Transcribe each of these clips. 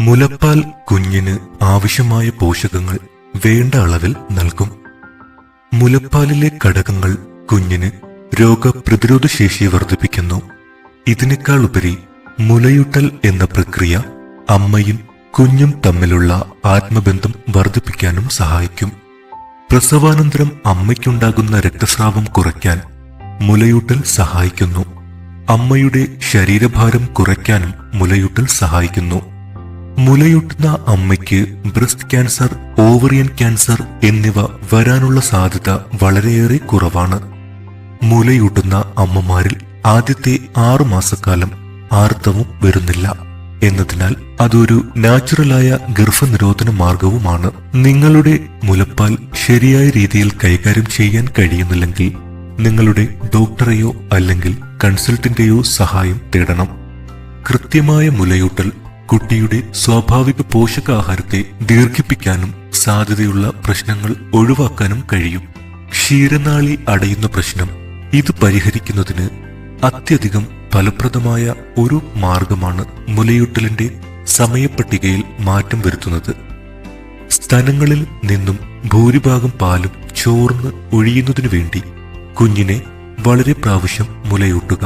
മുലപ്പാൽ കുഞ്ഞിന് ആവശ്യമായ പോഷകങ്ങൾ വേണ്ട അളവിൽ നൽകും. മുലപ്പാലിലെ ഘടകങ്ങൾ കുഞ്ഞിന് രോഗപ്രതിരോധ ശേഷിയെ വർദ്ധിപ്പിക്കുന്നു. ഇതിനേക്കാൾ ഉപരി മുലയൂട്ടൽ എന്ന പ്രക്രിയ അമ്മയും കുഞ്ഞും തമ്മിലുള്ള ആത്മബന്ധം വർദ്ധിപ്പിക്കാനും സഹായിക്കും. പ്രസവാനന്തരം അമ്മയ്ക്കുണ്ടാകുന്ന രക്തസ്രാവം കുറയ്ക്കാൻ മുലയൂട്ടൽ സഹായിക്കുന്നു. അമ്മയുടെ ശരീരഭാരം കുറയ്ക്കാനും മുലയൂട്ടൽ സഹായിക്കുന്നു. മുലയൂട്ടുന്ന അമ്മയ്ക്ക് ബ്രസ്റ്റ് ക്യാൻസർ, ഓവറിയൻ ക്യാൻസർ എന്നിവ വരാനുള്ള സാധ്യത വളരെയേറെ കുറവാണ്. മുലയൂട്ടുന്ന അമ്മമാരിൽ ആദ്യത്തെ 6 മാസക്കാലം ആർത്തവം വരുന്നില്ല എന്നതിനാൽ അതൊരു നാച്ചുറലായ ഗർഭനിരോധന മാർഗവുമാണ്. നിങ്ങളുടെ മുലപ്പാൽ ശരിയായ രീതിയിൽ കൈകാര്യം ചെയ്യാൻ കഴിയുന്നില്ലെങ്കിൽ നിങ്ങളുടെ ഡോക്ടറെയോ അല്ലെങ്കിൽ കൺസൾട്ടന്റെയോ സഹായം തേടണം. കൃത്യമായ മുലയൂട്ടൽ കുട്ടിയുടെ സ്വാഭാവിക പോഷകാഹാരത്തെ ദീർഘിപ്പിക്കാനും സാധ്യതയുള്ള പ്രശ്നങ്ങൾ ഒഴിവാക്കാനും കഴിയും. ക്ഷീരനാളി അടയുന്ന പ്രശ്നം ഇത് പരിഹരിക്കുന്നതിന് അത്യധികം ഫലപ്രദമായ ഒരു മാർഗമാണ് മുലയൂട്ടലിന്റെ സമയപ്പട്ടികയിൽ മാറ്റം വരുത്തുന്നത്. സ്തനങ്ങളിൽ നിന്നും ഭൂരിഭാഗം പാലും ചോർന്ന് ഒഴിയുന്നതിനു വേണ്ടി കുഞ്ഞിനെ വളരെ പ്രാവശ്യം മുലയൂട്ടുക.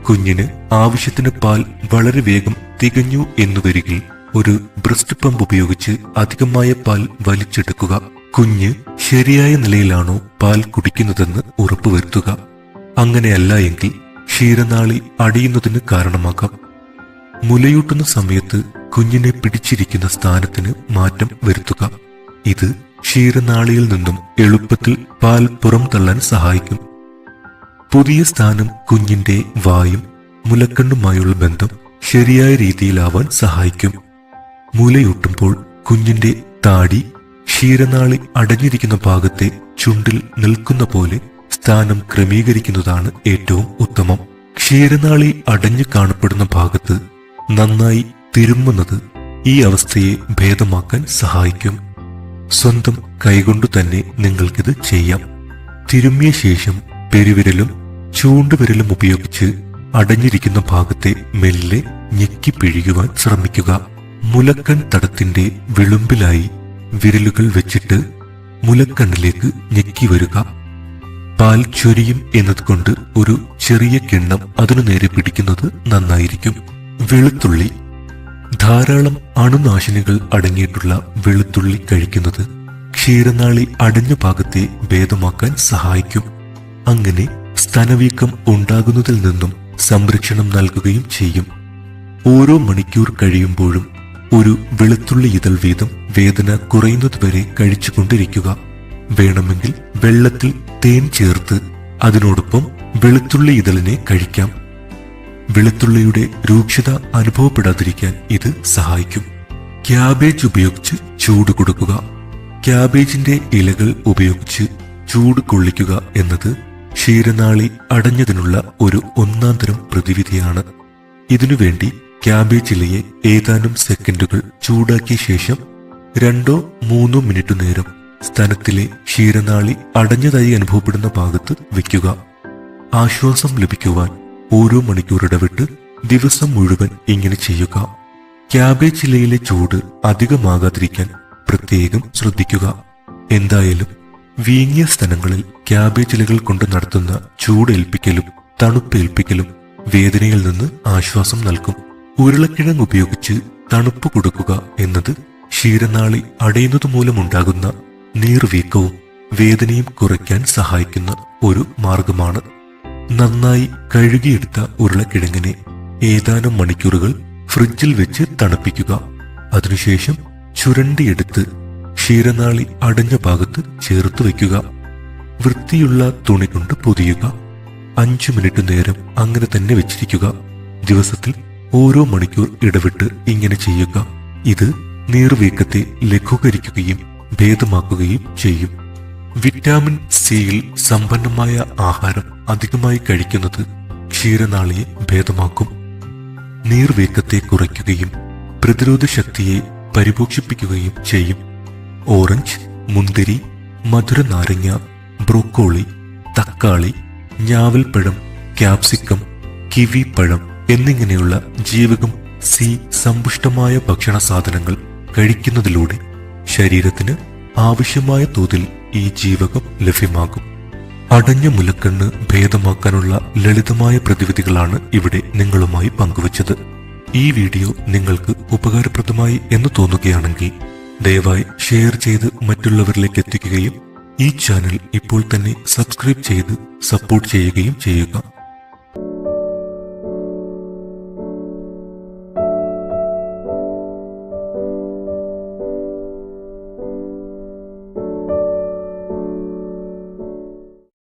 കുഞ്ഞിന് ആവശ്യത്തിന് പാൽ വളരെ വേഗം തികഞ്ഞു എന്നു വരികിൽ ഒരു ബ്രസ്റ്റ് പമ്പ് ഉപയോഗിച്ച് അധികമായ പാൽ വലിച്ചെടുക്കുക. കുഞ്ഞ് ശരിയായ നിലയിലാണോ പാൽ കുടിക്കുന്നതെന്ന് ഉറപ്പുവരുത്തുക. അങ്ങനെയല്ല എങ്കിൽ ക്ഷീരനാളി അടിയുന്നതിന് കാരണമാകാം. മുലയൂട്ടുന്ന സമയത്ത് കുഞ്ഞിനെ പിടിച്ചിരിക്കുന്ന സ്ഥാനത്തിന് മാറ്റം വരുത്തുക. ഇത് ക്ഷീരനാളിയിൽ നിന്നും എളുപ്പത്തിൽ പാൽ പുറംതള്ളാൻ സഹായിക്കും. പുതിയ സ്ഥാനം കുഞ്ഞിന്റെ വായും മുലക്കണ്ണുമായുള്ള ബന്ധം ശരിയായ രീതിയിലാവാൻ സഹായിക്കും. മുലയൂട്ടുമ്പോൾ കുഞ്ഞിന്റെ താടി ക്ഷീരനാളി അടഞ്ഞിരിക്കുന്ന ഭാഗത്തെ ചുണ്ടിൽ നിൽക്കുന്ന പോലെ സ്ഥാനം ക്രമീകരിക്കുന്നതാണ് ഏറ്റവും ഉത്തമം. ക്ഷീരനാളി അടഞ്ഞു കാണപ്പെടുന്ന ഭാഗത്ത് നന്നായി തിരുമ്മുന്നത് ഈ അവസ്ഥയെ ഭേദമാക്കാൻ സഹായിക്കും. സ്വന്തം കൈകൊണ്ടു തന്നെ നിങ്ങൾക്കിത് ചെയ്യാം. തിരുമ്മിയ ശേഷം പെരുവിരലും ചൂണ്ടുവിരലും ഉപയോഗിച്ച് അടഞ്ഞിരിക്കുന്ന ഭാഗത്തെ മെല്ലെ ഞെക്കി പിഴിയുവാൻ ശ്രമിക്കുക. മുലക്കൺ തടത്തിന്റെ വിളുമ്പിലായി വിരലുകൾ വെച്ചിട്ട് മുലക്കണ്ണിലേക്ക് ഞെക്കി വരിക. പാൽ ചൊരിയും എന്നതുകൊണ്ട് ഒരു ചെറിയ കിണ്ണം അതിനു നേരെ പിടിക്കുന്നത് നന്നായിരിക്കും. വെളുത്തുള്ളി, ധാരാളം അണുനാശിനികൾ അടങ്ങിയിട്ടുള്ള വെളുത്തുള്ളി കഴിക്കുന്നത് ക്ഷീരനാളി അടഞ്ഞ ഭാഗത്തെ ഭേദമാക്കാൻ സഹായിക്കും. അങ്ങനെ സ്തനവീക്കം ഉണ്ടാകുന്നതിൽ നിന്നും സംരക്ഷണം നൽകുകയും ചെയ്യും. ഓരോ മണിക്കൂർ കഴിയുമ്പോഴും ഒരു വെളുത്തുള്ളി ഇതൾ വീതം വേദന കുറയുന്നതുവരെ കഴിച്ചുകൊണ്ടിരിക്കുക. വേണമെങ്കിൽ വെള്ളത്തിൽ തേൻ ചേർത്ത് അതിനോടൊപ്പം വെളുത്തുള്ളി ഇതളിനെ കഴിക്കാം. വെളുത്തുള്ളിയുടെ രൂക്ഷത അനുഭവപ്പെടാതിരിക്കാൻ ഇത് സഹായിക്കും. ക്യാബേജ് ഉപയോഗിച്ച് ചൂട് കൊടുക്കുക. ക്യാബേജിന്റെ ഇലകൾ ഉപയോഗിച്ച് ചൂട് കൊള്ളിക്കുക എന്നത് ക്ഷീരനാളി അടഞ്ഞതിനുള്ള ഒരു ഒന്നാന്തരം പ്രതിവിധിയാണ്. ഇതിനുവേണ്ടി ക്യാബേജ് ഇലയെ ഏതാനും സെക്കൻഡുകൾ ചൂടാക്കിയ ശേഷം 2-3 മിനിറ്റ് നേരം സ്തനത്തിലെ ക്ഷീരനാളി അടഞ്ഞതായി അനുഭവപ്പെടുന്ന ഭാഗത്ത് വയ്ക്കുക. ആശ്വാസം ലഭിക്കുവാൻ ഓരോ മണിക്കൂർ ഇടവിട്ട് ദിവസം മുഴുവൻ ഇങ്ങനെ ചെയ്യുക. ക്യാബേജ് ഇലയിലെ ചൂട് അധികമാകാതിരിക്കാൻ പ്രത്യേകം ശ്രദ്ധിക്കുക. എന്തായാലും വീങ്ങിയ സ്ഥലങ്ങളിൽ ക്യാബേജ് ഇലകൾ കൊണ്ട് നടത്തുന്ന ചൂടേൽപ്പിക്കലും തണുപ്പേൽപ്പിക്കലും വേദനയിൽ നിന്ന് ആശ്വാസം നൽകും. ഉരുളക്കിഴങ്ങ് ഉപയോഗിച്ച് തണുപ്പ് കൊടുക്കുക എന്നത് ക്ഷീരനാളി അടയുന്നത് മൂലമുണ്ടാകുന്ന നീർവീക്കവും വേദനയും കുറയ്ക്കാൻ സഹായിക്കുന്ന ഒരു മാർഗമാണ്. നന്നായി കഴുകിയെടുത്ത ഉരുളക്കിഴങ്ങിനെ ഏതാനും മണിക്കൂറുകൾ ഫ്രിഡ്ജിൽ വെച്ച് തണുപ്പിക്കുക. അതിനുശേഷം ചുരണ്ടിയെടുത്ത് ക്ഷീരനാളി അടഞ്ഞ ഭാഗത്ത് ചേർത്ത് വയ്ക്കുക. വൃത്തിയുള്ള തുണി കൊണ്ട് പൊതിയുക. 5 മിനിറ്റ് നേരം അങ്ങനെ തന്നെ വെച്ചിരിക്കുക. ദിവസത്തിൽ ഓരോ മണിക്കൂർ ഇടവിട്ട് ഇങ്ങനെ ചെയ്യുക. ഇത് നീർവീക്കത്തെ ലഘൂകരിക്കുകയും ഭേദമാക്കുകയും ചെയ്യും. വിറ്റാമിൻ സിയിൽ സമ്പന്നമായ ആഹാരം അധികമായി കഴിക്കുന്നത് ക്ഷീരനാളിയെ ഭേദമാക്കും. നീർവീക്കത്തെ കുറയ്ക്കുകയും പ്രതിരോധ ശക്തിയെ പരിപോഷിപ്പിക്കുകയും ചെയ്യും. ഓറഞ്ച്, മുന്തിരി, മധുര നാരങ്ങ, ബ്രോക്കോളി, തക്കാളി, ഞാവൽപ്പഴം, ക്യാപ്സിക്കം, കിവി പഴം എന്നിങ്ങനെയുള്ള ജീവകം സി സമ്പുഷ്ടമായ ഭക്ഷണ സാധനങ്ങൾ കഴിക്കുന്നതിലൂടെ ശരീരത്തിന് ആവശ്യമായ തോതിൽ ഈ ജീവകം ലഭ്യമാകും. അടഞ്ഞ മുലക്കണ്ണ് ഭേദമാക്കാനുള്ള ലളിതമായ പ്രതിവിധികളാണ് ഇവിടെ നിങ്ങളുമായി പങ്കുവച്ചത്. ഈ വീഡിയോ നിങ്ങൾക്ക് ഉപകാരപ്രദമായി എന്ന് തോന്നുകയാണെങ്കിൽ ദയവായി ഷെയർ ചെയ്ത് മറ്റുള്ളവരിലേക്ക് എത്തിക്കുകയും ഈ ചാനൽ ഇപ്പോൾ തന്നെ സബ്സ്ക്രൈബ് ചെയ്ത് സപ്പോർട്ട് ചെയ്യുകയും ചെയ്യുക.